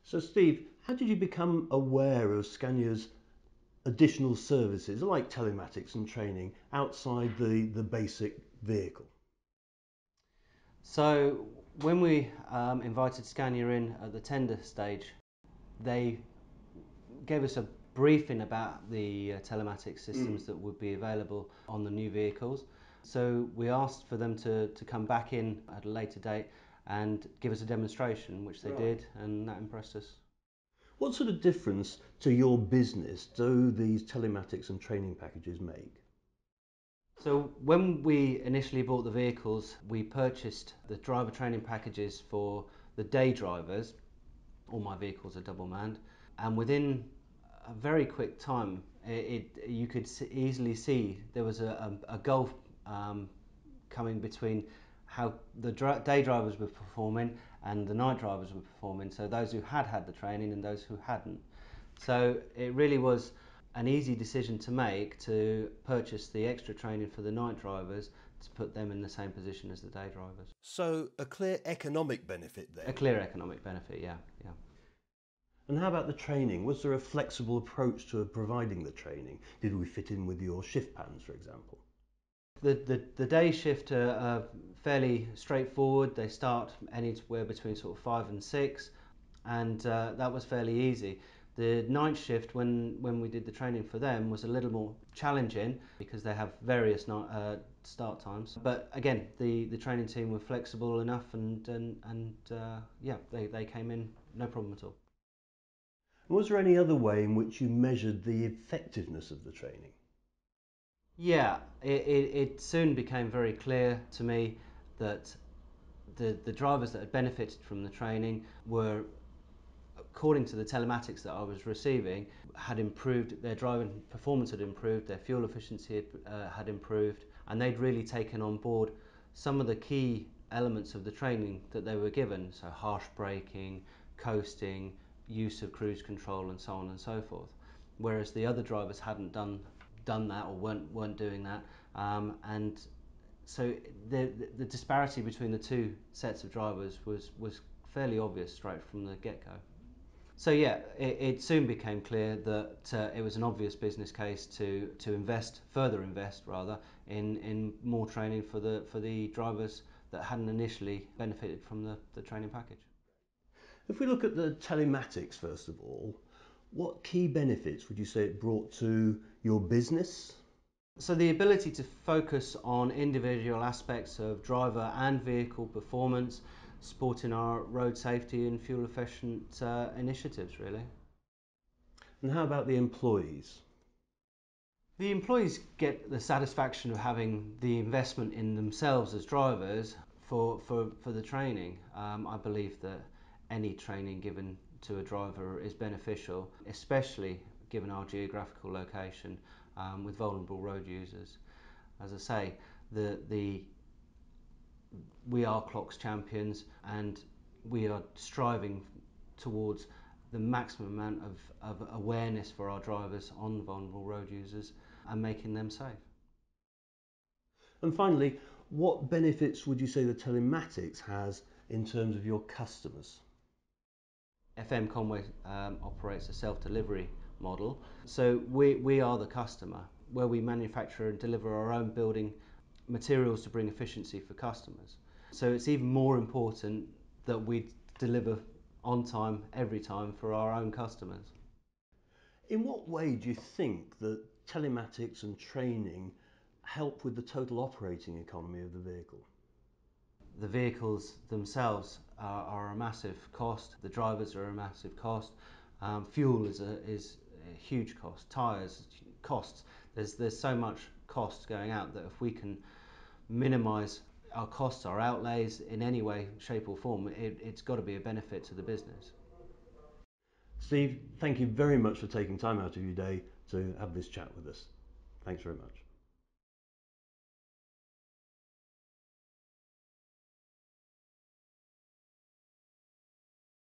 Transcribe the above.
So Steve, how did you become aware of Scania's additional services like telematics and training outside the basic vehicle? So when we invited Scania in at the tender stage, they gave us a briefing about the telematics systems that would be available on the new vehicles. So we asked for them to come back in at a later date and give us a demonstration, which they did, and that impressed us. What sort of difference to your business do these telematics and training packages make? So when we initially bought the vehicles, we purchased the driver training packages for the day drivers. All my vehicles are double manned, and within a very quick time, you could easily see there was a gulf coming between how the day drivers were performing and the night drivers were performing. So those who had had the training and those who hadn't. So it really was an easy decision to make to purchase the extra training for the night drivers to put them in the same position as the day drivers. So a clear economic benefit A then. clear economic benefit, yeah. And how about the training? Was there a flexible approach to providing the training? Did we fit in with your shift patterns, for example? The day shift are fairly straightforward. They start anywhere between sort of 5 and 6, and that was fairly easy. The night shift, when we did the training for them, was a little more challenging because they have various start times. But again, the training team were flexible enough, and yeah, they came in no problem at all. Was there any other way in which you measured the effectiveness of the training? Yeah, it soon became very clear to me that the drivers that had benefited from the training were, according to the telematics that I was receiving, had improved, their driving performance had improved, their fuel efficiency had improved, and they'd really taken on board some of the key elements of the training that they were given, so harsh braking, coasting, use of cruise control, and so on and so forth. Whereas the other drivers hadn't done that, or weren't doing that, and so the disparity between the two sets of drivers was fairly obvious straight from the get-go. So yeah, it soon became clear that it was an obvious business case to further invest rather, in more training for the drivers that hadn't initially benefited from the training package. If we look at the telematics first of all, what key benefits would you say it brought to your business? So the ability to focus on individual aspects of driver and vehicle performance, supporting our road safety and fuel efficient initiatives really. And how about the employees? The employees get the satisfaction of having the investment in themselves as drivers for the training. I believe that any training given to a driver is beneficial, especially given our geographical location with vulnerable road users. As I say, the we are clocks champions, and we are striving towards the maximum amount of awareness for our drivers on vulnerable road users and making them safe. And finally, what benefits would you say the telematics has in terms of your customers? FM Conway operates a self-delivery model, so we are the customer, where we manufacture and deliver our own building materials to bring efficiency for customers. So it's even more important that we deliver on time, every time, for our own customers. In what way do you think that telematics and training help with the total operating economy of the vehicle? The vehicles themselves are a massive cost, the drivers are a massive cost, fuel is a huge cost, tyres, costs. There's so much cost going out that if we can minimise our costs, our outlays in any way, shape or form, it's got to be a benefit to the business. Steve, thank you very much for taking time out of your day to have this chat with us. Thanks very much.